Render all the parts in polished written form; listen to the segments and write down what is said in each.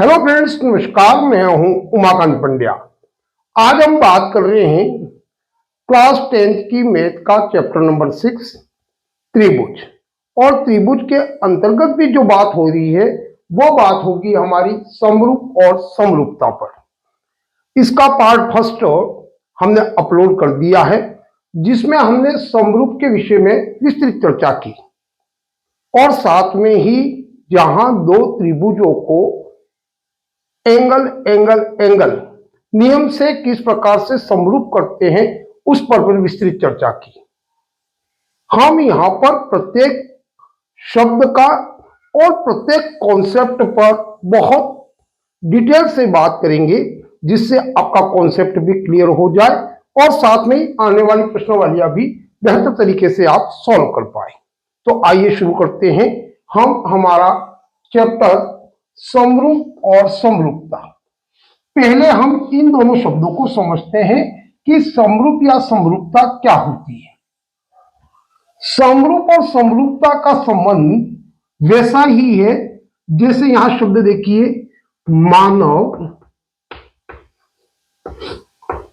Hello friends, नमस्कार। मैं हूं उमाकांत पंड्या। आज हम बात कर रहे हैं क्लास 10th की मैथ का चैप्टर नंबर 6 त्रिभुज। और त्रिभुज के अंतर्गत भी जो बात हो रही है वो बात होगी हमारी समरूप और समरूपता पर। इसका पार्ट फर्स्ट हमने अपलोड कर दिया है, जिसमें हमने समरूप के विषय में विस्तृत चर्चा की और साथ में ही जहां दो त्रिभुजों को एंगल एंगल एंगल नियम से किस प्रकार से समरूप करते हैं उस पर विस्तृत चर्चा की। हम यहां पर प्रत्येक शब्द का और प्रत्येक कॉन्सेप्ट पर बहुत डिटेल से बात करेंगे, जिससे आपका कॉन्सेप्ट भी क्लियर हो जाए और साथ में आने वाली प्रश्नावलियां भी बेहतर तरीके से आप सॉल्व कर पाए। तो आइए शुरू करते हैं हम हमारा चैप्टर समरूप और समरूपता। पहले हम इन दोनों शब्दों को समझते हैं कि समरूप या समरूपता क्या होती है। समरूप और समरूपता का संबंध वैसा ही है जैसे यहां शब्द देखिए, मानव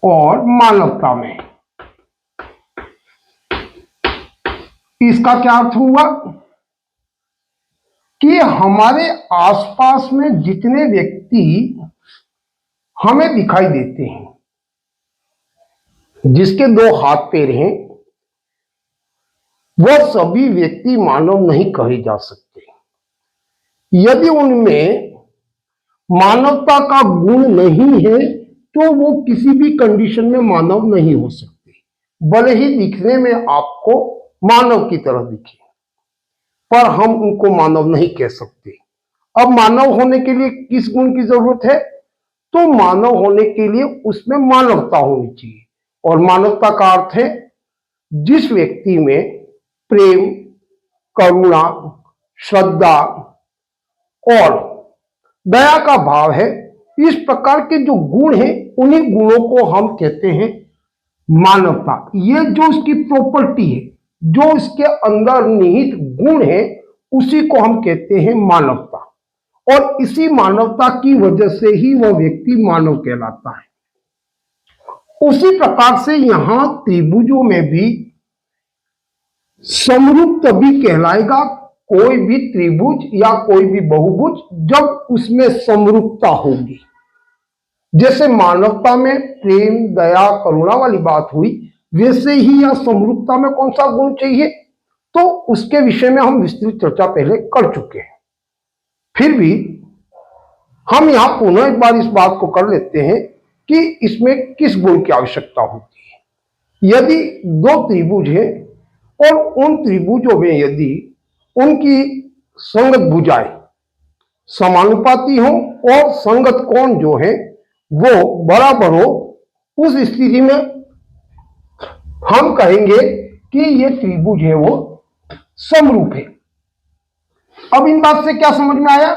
और मानवता में। इसका क्या अर्थ हुआ कि हमारे आसपास में जितने व्यक्ति हमें दिखाई देते हैं, जिसके दो हाथ पैर हैं, वह सभी व्यक्ति मानव नहीं कहे जा सकते। यदि उनमें मानवता का गुण नहीं है तो वो किसी भी कंडीशन में मानव नहीं हो सकते, भले ही दिखने में आपको मानव की तरह दिखे, पर हम उनको मानव नहीं कह सकते। अब मानव होने के लिए किस गुण की जरूरत है? तो मानव होने के लिए उसमें मानवता होनी चाहिए। और मानवता का अर्थ है जिस व्यक्ति में प्रेम, करुणा, श्रद्धा और दया का भाव है। इस प्रकार के जो गुण हैं, उन्हीं गुणों को हम कहते हैं मानवता। ये जो इसकी प्रॉपर्टी है, जो इसके अंदर निहित गुण है, उसी को हम कहते हैं मानवता। और इसी मानवता की वजह से ही वह व्यक्ति मानव कहलाता है। उसी प्रकार से यहां त्रिभुजों में भी समरूप तभी कहलाएगा कोई भी त्रिभुज या कोई भी बहुभुज जब उसमें समरूपता होगी। जैसे मानवता में प्रेम, दया, करुणा वाली बात हुई, वैसे ही यह समरूपता में कौन सा गुण चाहिए, तो उसके विषय में हम विस्तृत चर्चा पहले कर चुके हैं। फिर भी हम यहां पुनः एक बार इस बात को कर लेते हैं कि इसमें किस गुण की आवश्यकता होती है। यदि दो त्रिभुज हैं और उन त्रिभुजों में यदि उनकी संगत भुजाएं समानुपाती हो और संगत कोण जो है वो बराबर हो, उस स्थिति में हम कहेंगे कि ये त्रिभुज है वो समरूप है। अब इन बात से क्या समझ में आया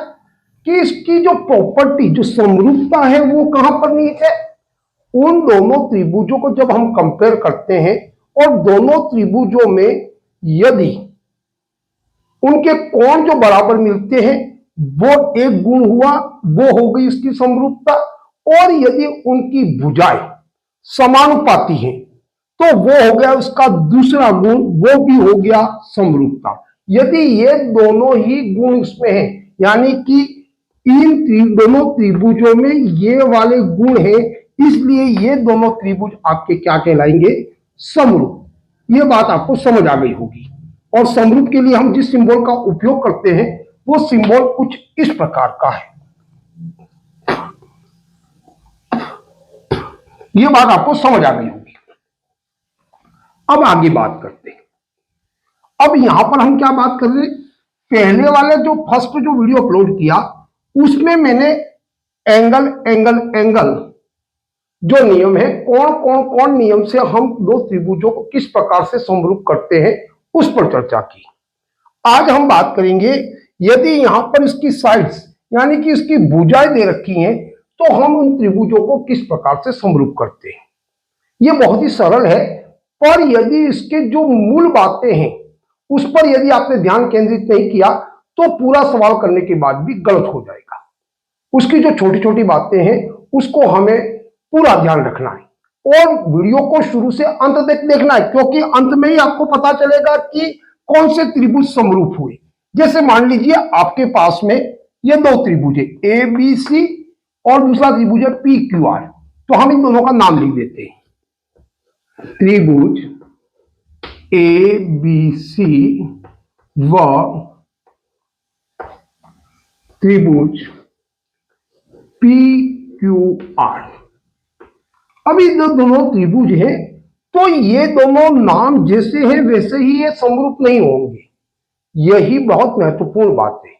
कि इसकी जो प्रॉपर्टी, जो समरूपता है, वो कहां पर निहित है? उन दोनों त्रिभुजों को जब हम कंपेयर करते हैं और दोनों त्रिभुजों में यदि उनके कोण जो बराबर मिलते हैं, वो एक गुण हुआ, वो हो गई इसकी समरूपता। और यदि उनकी भुजाएं समानुपाती हैं तो वो हो गया उसका दूसरा गुण, वो भी हो गया समरूपता। यदि ये दोनों ही गुण उसमें हैं, यानी कि दोनों त्रिभुजों में ये वाले गुण हैं, इसलिए ये दोनों त्रिभुज आपके क्या कहलाएंगे? समरूप। ये बात आपको समझ आ गई होगी। और समरूप के लिए हम जिस सिंबल का उपयोग करते हैं वो सिंबल कुछ इस प्रकार का है। ये बात आपको समझ आ गई होगी। अब आगे बात करते हैं। अब यहां पर हम क्या बात कर रहे हैं? पहले वाले जो फर्स्ट जो वीडियो अपलोड किया उसमें मैंने एंगल एंगल एंगल जो नियम है, कौन कौन कौन नियम से हम दो त्रिभुजों को किस प्रकार से समरूप करते हैं, उस पर चर्चा की। आज हम बात करेंगे यदि यहां पर इसकी साइड्स यानी कि इसकी भुजाएं दे रखी हैं, तो हम उन त्रिभुजों को किस प्रकार से समरूप करते हैं। यह बहुत ही सरल है, पर यदि इसके जो मूल बातें हैं उस पर यदि आपने ध्यान केंद्रित नहीं किया तो पूरा सवाल करने के बाद भी गलत हो जाएगा। उसकी जो छोटी छोटी बातें हैं उसको हमें पूरा ध्यान रखना है और वीडियो को शुरू से अंत तक देखना है, क्योंकि अंत में ही आपको पता चलेगा कि कौन से त्रिभुज समरूप हुए। जैसे मान लीजिए आपके पास में ये दो त्रिभुज है, ए बी सी, और दूसरा त्रिभुज है पी क्यू आर। तो हम इन दोनों का नाम लिख देते हैं, त्रिभुज ए बी सी व त्रिभुज पी क्यू आर। अभी जो दोनों त्रिभुज हैं तो ये दोनों नाम जैसे हैं वैसे ही ये समरूप नहीं होंगे। यही बहुत महत्वपूर्ण बात है।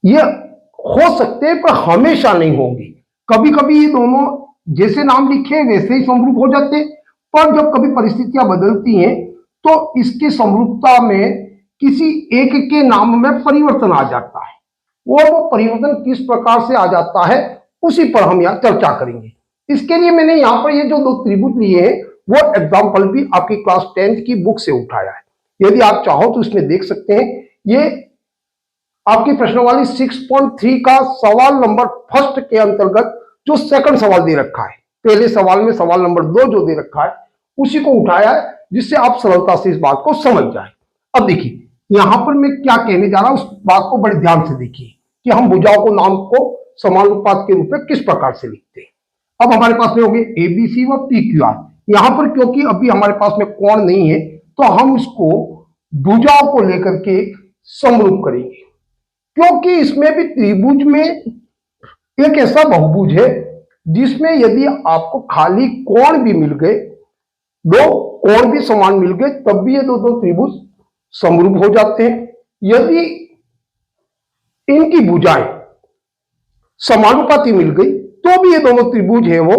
ये हो सकते हैं पर हमेशा नहीं होंगे। कभी कभी ये दोनों जैसे नाम लिखे वैसे ही समरूप हो जाते हैं, पर जब कभी परिस्थितियां बदलती हैं तो इसकी समरूपता में किसी एक के नाम में परिवर्तन आ जाता है, और वो परिवर्तन किस प्रकार से आ जाता है उसी पर हम यहाँ चर्चा करेंगे। इसके लिए मैंने यहाँ पर ये जो दो त्रिभुज लिए हैं वो एग्जाम्पल भी आपकी क्लास 10th की बुक से उठाया है। यदि आप चाहो तो इसमें देख सकते हैं। ये आपकी प्रश्नावली 6.3 का सवाल नंबर फर्स्ट के अंतर्गत जो सेकंड सवाल दे रखा है, पहले सवाल में सवाल नंबर 2 जो दे रखा है उसी को उठाया है, जिससे आप सरलता से इस बात को समझ जाए। अब देखिए यहां पर मैं क्या कहने जा रहा हूं, उस बात को बड़े ध्यान से देखिए कि हम भुजाओं को नाम को समानुपात के रूप में किस प्रकार से लिखते हैं। अब हमारे पास में हो गए ए बी सी व पी क्यू आर। यहां पर क्योंकि अभी हमारे पास में कोण नहीं है तो हम इसको भुजाओं को लेकर के समरूप करेंगे, क्योंकि इसमें भी त्रिभुज में एक ऐसा बहुभुज है जिसमें यदि आपको खाली कोण भी मिल गए, दो कोण भी समान मिल गए, तब भी ये दो त्रिभुज समरूप हो जाते हैं। यदि इनकी भुजाएं समानुपाती मिल गई तो भी ये दोनों त्रिभुज है वो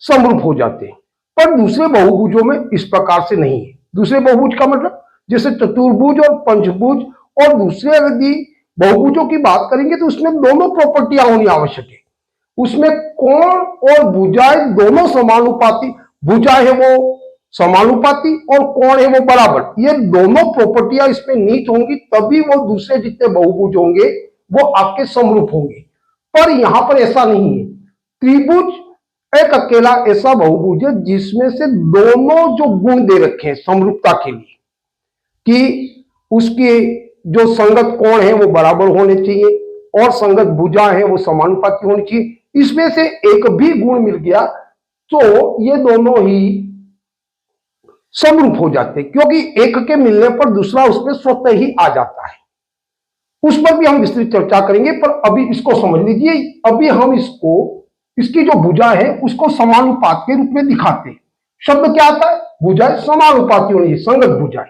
समरूप हो जाते हैं। पर दूसरे बहुभुजों में इस प्रकार से नहीं है। दूसरे बहुभुज का मतलब जैसे चतुर्भुज और पंचभुज और दूसरे यदि बहुभुजों की बात करेंगे तो उसमें दोनों प्रॉपर्टियां होनी आवश्यक है। उसमें कोण और भुजाएं दोनों समानुपाती, भुजा है वो समानुपाती और कोण है वो बराबर, ये दोनों प्रॉपर्टियां इसमें नीट होंगी तभी वो दूसरे जितने बहुभुज होंगे वो आपके समरूप होंगे। पर यहां पर ऐसा नहीं है। त्रिभुज एक अकेला ऐसा बहुभुज है जिसमें से दोनों जो गुण दे रखे हैं समरूपता के लिए कि उसके जो संगत कोण है वो बराबर होने चाहिए और संगत भुजा है वो समानुपाती होनी चाहिए, इसमें से एक भी गुण मिल गया तो ये दोनों ही समरूप हो जाते हैं, क्योंकि एक के मिलने पर दूसरा उसमें स्वतः ही आ जाता है। उस पर भी हम विस्तृत चर्चा करेंगे, पर अभी इसको समझ लीजिए। अभी हम इसको, इसकी जो भुजा है उसको समानुपात के रूप में दिखाते हैं। शब्द क्या आता है? भुजाएं समानुपाती होनी चाहिए, संगत भुजाएं।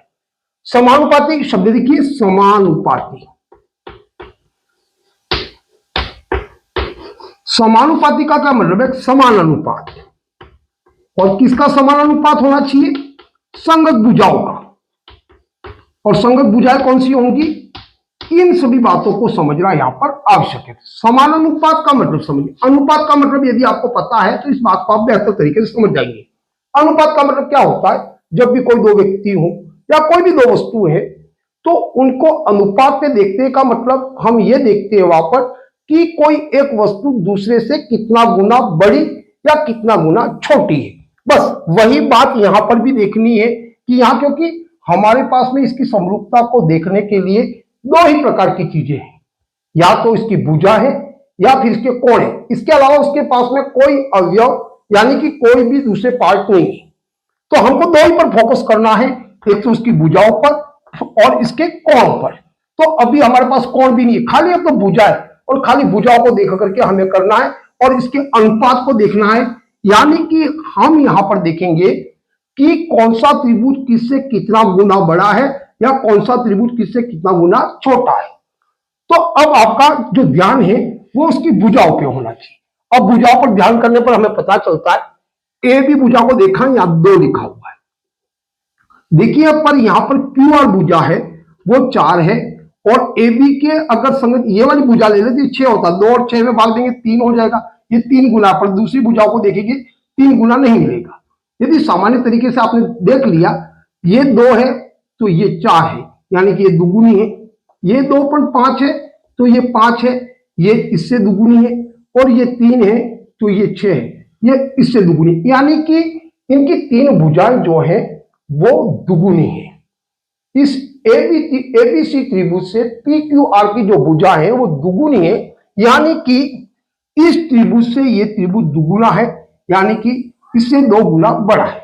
समानुपाती शब्द देखिए, समानुपाती। समानुपाती का क्या मतलब है? समान अनुपात। और किसका समान अनुपात होना चाहिए? संगत भुजाओं का। और संगत भुजाएं कौन सी होंगी? इन सभी बातों को समझना यहां पर आवश्यक है। समान अनुपात का मतलब समझिए। अनुपात का मतलब यदि आपको पता है तो इस बात को आप बेहतर तरीके से समझ जाएंगे। अनुपात का मतलब क्या होता है? जब भी कोई दो व्यक्ति हो या कोई भी दो वस्तु है तो उनको अनुपात में देखने का मतलब हम ये देखते हैं वहां पर कि कोई एक वस्तु दूसरे से कितना गुना बड़ी या कितना गुना छोटी है। बस वही बात यहां पर भी देखनी है कि यहां, क्योंकि हमारे पास में इसकी समरूपता को देखने के लिए दो ही प्रकार की चीजें हैं, या तो इसकी भुजा है या फिर इसके कोण है। इसके अलावा उसके पास में कोई अवयव यानी कि कोई भी दूसरे पार्ट नहीं है। तो हमको दो ही पर फोकस करना है, एक तो उसकी भुजाओं पर और इसके कोण पर। तो अभी हमारे पास कोण भी नहीं है, खाली अब तो भुजा है और खाली भुजाओं को देख करके हमें करना है और इसके अनुपात को देखना है। यानी कि हम यहां पर देखेंगे कि कौन सा त्रिभुज किससे कितना गुना बड़ा है या कौन सा त्रिभुज किससे कितना गुना छोटा है। तो अब आपका जो ध्यान है वो उसकी भुजाओं पे होना चाहिए। अब भुजाओं पर ध्यान करने पर हमें पता चलता है, ए बी भुजा को देखा, यहां 2 लिखा हुआ है। देखिए पर यहां पर क्यू आर भुजा है वो 4 है और ए बी के अगर संगत ये वाली भुजा ले लेते 6 होता, 2 और 6 में भाग देंगे 3 हो जाएगा, ये 3 गुना। पर दूसरी भुजाओं को देखेंगे 3 गुना नहीं मिलेगा। यदि सामान्य तरीके से आपने देख लिया ये 2 है तो ये 4 है, यानी कि ये दुगुनी है। ये 2.5 है तो ये 5 है, ये इससे दुगुनी है। और ये 3 है तो ये 6 है, ये इससे दुगुनी, यानी कि इनकी 3 भुजाएं जो है वो दुगुनी है। इस एबीसी त्रिभुज से पी क्यू आर की जो भुजा है वो दुगुनी है, यानी कि इस त्रिभुज से ये त्रिभुज दुगुना है, यानी कि इससे 2 गुना बड़ा है।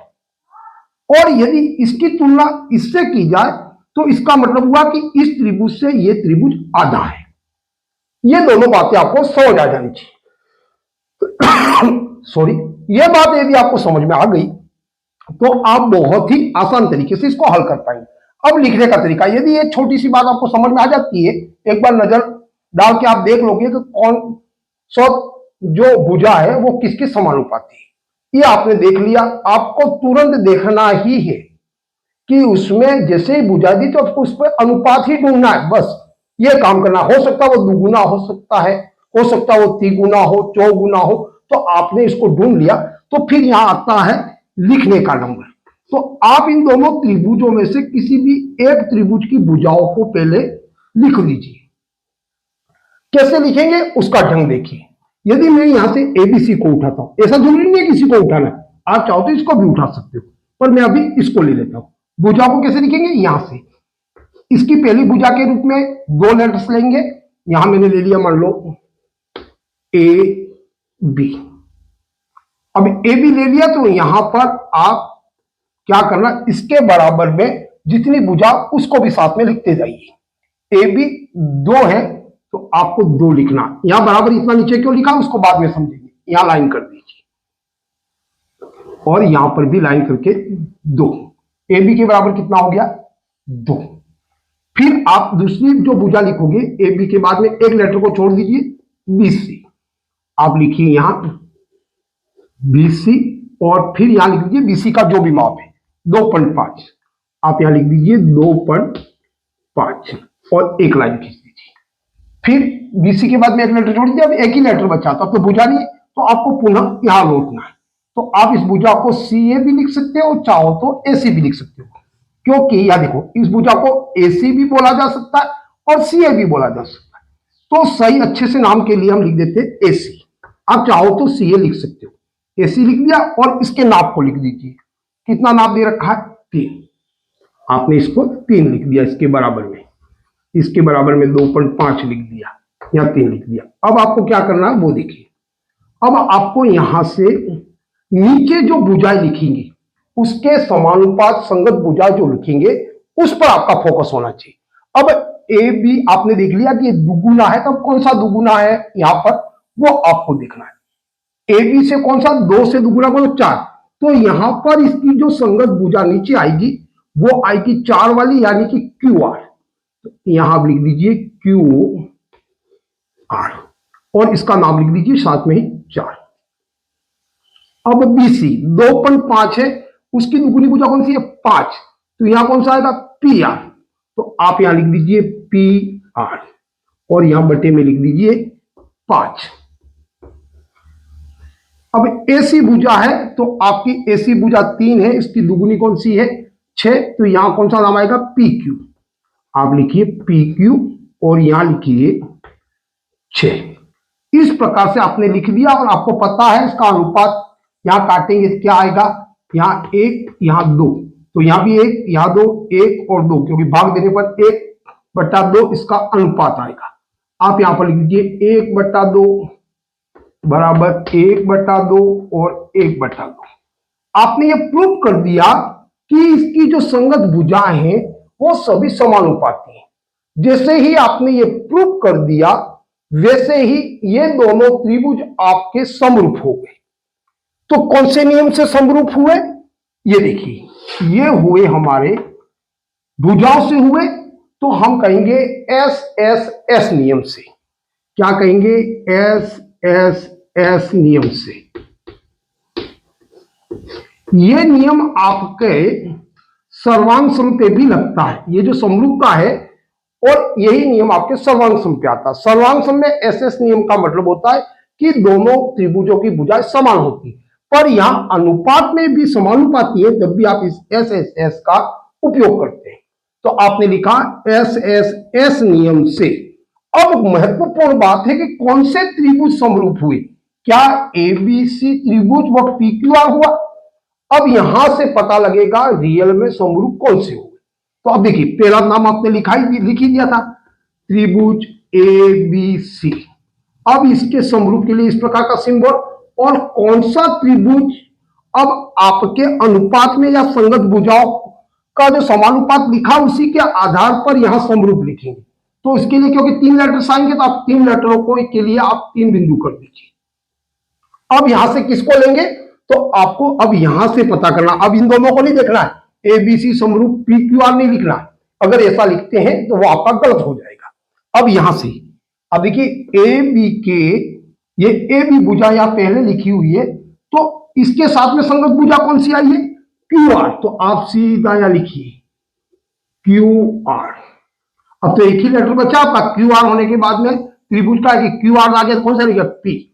और यदि इसकी तुलना इससे की जाए तो इसका मतलब हुआ कि इस त्रिभुज से ये त्रिभुज आधा है। ये दोनों बातें आपको समझ आ जानी चाहिए। सॉरी, ये बात यदि आपको समझ में आ गई तो आप बहुत ही आसान तरीके से इसको हल कर पाएंगे। अब लिखने का तरीका, यदि ये छोटी सी बात आपको समझ में आ जाती है, एक बार नजर डाल के आप देख लोगे कि कौन सा जो भुजा है वो किसके समानुपाती है, ये आपने देख लिया। आपको तुरंत देखना ही है कि उसमें जैसे ही भुजा दी तो आपको उस पर अनुपात ही ढूंढना है, बस ये काम करना। हो सकता है वो दुगुना हो सकता है, हो सकता है वो तिगुना हो, चौगुना हो, तो आपने इसको ढूंढ लिया। तो फिर यहां आता है लिखने का नंबर। तो आप इन दोनों त्रिभुजों में से किसी भी एक त्रिभुज की भुजाओं को पहले लिख लीजिए। कैसे लिखेंगे उसका ढंग देखिए। यदि मैं यहां से एबीसी को उठाता हूं, ऐसा जरूरी नहीं है किसी को उठाना, आप चाहो तो इसको भी उठा सकते हो, पर मैं अभी इसको ले लेता हूं। भुजा को कैसे लिखेंगे, यहां से इसकी पहली भुजा के रूप में 2 लेटर्स लेंगे। यहां मैंने ले लिया मान लो ए बी। अब ए बी ले लिया तो यहां पर आप क्या करना, इसके बराबर में जितनी भुजा उसको भी साथ में लिखते जाइए। ए बी 2 है तो आपको 2 लिखना। यहां बराबर इतना नीचे क्यों लिखा उसको बाद में समझेंगे। यहां लाइन कर दीजिए और यहां पर भी लाइन करके 2। ए बी के बराबर कितना हो गया, 2। फिर आप दूसरी जो भुजा लिखोगे ए बी के बाद में एक लेटर को छोड़ दीजिए, बी सी। आप लिखिए यहां बी सी और फिर यहां लिख दीजिए बीसी का जो भी माप है 2.5। आप यहां लिख दीजिए 2.5 और एक लाइन खींच दीजिए। फिर बीसी के बाद में एक लेटर छोड़ दीजिए, अब एक ही लेटर बचा तो अब तो भुजा नहीं है, तो आपको पुनः यहां लौटना है। तो आप इस भुजा को सी ए भी लिख सकते हो, चाहो तो ए सी भी लिख सकते हो, क्योंकि यह देखो इस भुजा को ए सी भी बोला जा सकता है और सी ए भी बोला जा सकता है। तो सही अच्छे से नाम के लिए हम लिख देते हैं ए सी। आप चाहो तो सी ए लिख सकते हो, ए सी लिख दिया और इसके नाप को लिख दीजिए। कितना नाप दे रखा है, 3। आपने इसको 3 लिख दिया, इसके बराबर में, इसके बराबर में 2.5 लिख दिया या 3 लिख दिया। अब आपको क्या करना है वो देखिए। अब आपको यहां से नीचे जो भुजाएं लिखेंगे उसके समानुपात संगत भुजा जो लिखेंगे उस पर आपका फोकस होना चाहिए। अब ए बी आपने देख लिया कि ये दुगुना है, तब कौन सा दुगुना है यहां पर वो आपको देखना है। ए बी से कौन सा 2 से दुगुना कौन, 4। तो यहां पर इसकी जो संगत भुजा नीचे आएगी वो आएगी 4 वाली, यानी कि क्यू आर। तो यहां आप लिख दीजिए क्यू आर और इसका नाम लिख दीजिए साथ में ही 4। अब बीसी 2.5 है, उसकी दुगुनी भुजा कौन सी है, 5। तो यहां कौन सा आएगा, पी आर। तो आप यहां लिख दीजिए पी आर और यहां बटे में लिख दीजिए 5। अब एसी भुजा है तो आपकी एसी भुजा 3 है, इसकी दुगुनी कौन सी है, 6। तो यहां कौन सा नाम आएगा, पी क्यू। आप लिखिए पी क्यू और यहां लिखिए 6। इस प्रकार से आपने लिख दिया और आपको पता है इसका अनुपात, यहां काटेंगे क्या आएगा, यहां 1 यहां 2, तो यहां भी 1 यहां 2, 1 और 2, क्योंकि भाग देने पर 1/2 इसका अनुपात आएगा। आप यहां पर लिख दीजिए 1/2 बराबर 1/2 और 1/2। आपने ये प्रूव कर दिया कि इसकी जो संगत भुजाएं हैं वो सभी समानुपाती हैं। जैसे ही आपने ये प्रूव कर दिया वैसे ही ये दोनों त्रिभुज आपके समरूप हो गए। तो कौन से नियम से समरूप हुए, ये देखिए, ये हुए हमारे भुजाओं से हुए, तो हम कहेंगे एस एस एस नियम से। क्या कहेंगे, एस एस एस नियम से। ये नियम आपके सर्वांग सम पे भी लगता है, ये जो समरूपता है, और यही नियम आपके सर्वांग सम पे आता है। सर्वांग सम में एस एस नियम का मतलब होता है कि दोनों त्रिभुजों की भुजाएं समान होती है, पर यहां अनुपात में भी समानुपाती है, जब भी आप इस एस एस एस का उपयोग करते हैं। तो आपने लिखा एस एस एस नियम से अब महत्वपूर्ण बात है कि कौन से त्रिभुज समरूप हुए, क्या एबीसी त्रिभुज व पीक्यूआर हुआ। अब यहां से पता लगेगा रियल में समरूप कौन से हुए। तो अब देखिए, पहला नाम आपने लिख ही दिया था, त्रिभुज एबीसी। अब इसके समरूप के लिए इस प्रकार का सिंबल, और कौन सा त्रिभुज अब आपके अनुपात में या संगत भुजाओं का जो समानुपात लिखा उसी के आधार पर यहां समरूप लिखेंगे। तो इसके लिए क्योंकि 3 लेटर्स आएंगे तो आप 3 लेटरों को के लिए आप 3 बिंदु कर दीजिए। अब यहां से किसको लेंगे, तो आपको अब यहां से पता करना, अब इन दोनों को नहीं देखना है, एबीसी समरूप पी क्यू आर नहीं लिखना है। अगर ऐसा लिखते हैं तो वो आपका गलत हो जाएगा। अब यहां से अब देखिए ए बी के, ये ए बी भुजा यहां पहले लिखी हुई है, तो इसके साथ में संगत भुजा कौन सी आई है, क्यू आर। तो आप सीधा यहां लिखिए क्यू आर। अब तो एक ही लेटर बचा आपका, क्यू आर होने के बाद में त्रिभुज का क्यू आर आगे कौन सा लिखा, पी।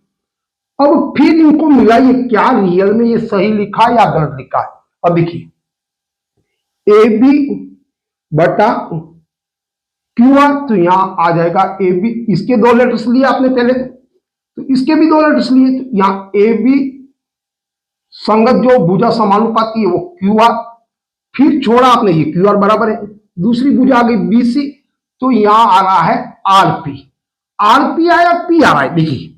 अब फिर इनको मिलाइए, क्या रियल में ये सही लिखा या गलत लिखा है। अब देखिए ए बी बटा क्यू आर, तो यहां आ जाएगा ए बी, इसके 2 लेटर्स लिए आपने पहले, तो इसके भी 2 लेटर्स लिए, तो यहां ए बी संगत जो भुजा समानुपात की है वो क्यू आर, फिर छोड़ा आपने ये क्यू आर बराबर है, दूसरी भुजा आ गई बी सी, तो यहां आ रहा है आरपी। आरपी आया पी आ रहा है, देखिए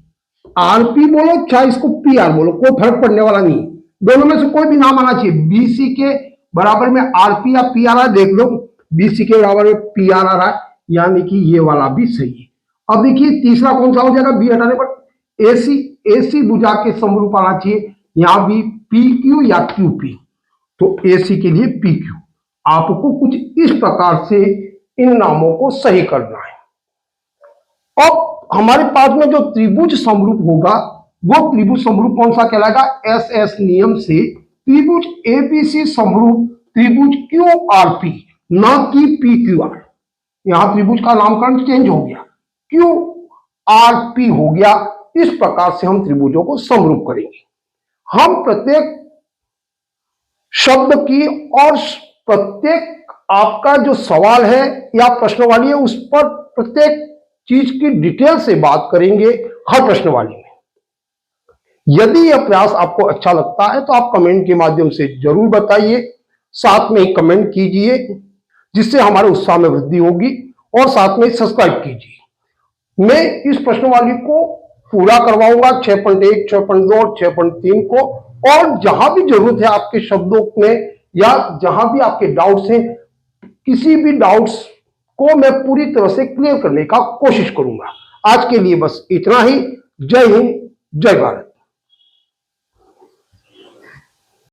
आरपी बोलो चाहे इसको पी आर बोलो, कोई फर्क पड़ने वाला नहीं, दोनों में से कोई भी नाम आना चाहिए। बीसी के बराबर में आरपी या पी आ रहा है, देख लो बीसी के बराबर में पी आर आ रहा है, यानी कि ये वाला भी सही है। अब देखिए तीसरा कौन सा हो जाएगा, बी हटाने पर एसी, एसी भुजा के समरूप आना चाहिए, यहां भी पी क्यू या क्यू पी, तो एसी के लिए पी क्यू। आपको कुछ इस प्रकार से इन नामों को सही करना है। अब हमारे पास में जो त्रिभुज समरूप होगा वो त्रिभुज समरूप कौन सा कहलाएगा, एस एस नियम से त्रिभुज एबीसी समरूप त्रिभुज क्यू आर पी, ना कि पी क्यू आर। यहां त्रिभुज का नामकरण चेंज हो गया, क्यू आर पी हो गया। इस प्रकार से हम त्रिभुजों को समरूप करेंगे। हम प्रत्येक शब्द की और प्रत्येक आपका जो सवाल है या प्रश्नवाली है उस पर प्रत्येक चीज की डिटेल से बात करेंगे हर प्रश्नवाली में। यदि यह प्रयास आपको अच्छा लगता है तो आप कमेंट के माध्यम से जरूर बताइए, साथ में ही कमेंट कीजिए जिससे हमारे उत्साह में वृद्धि होगी, और साथ में सब्सक्राइब कीजिए। मैं इस प्रश्नवाली को पूरा करवाऊंगा 6.1, 6.2 और 6.3 को, और जहां भी जरूरत है आपके शब्दों में या जहां भी आपके डाउट्स हैं, किसी भी डाउट्स को मैं पूरी तरह से क्लियर करने का कोशिश करूंगा। आज के लिए बस इतना ही। जय हिंद, जय भारत।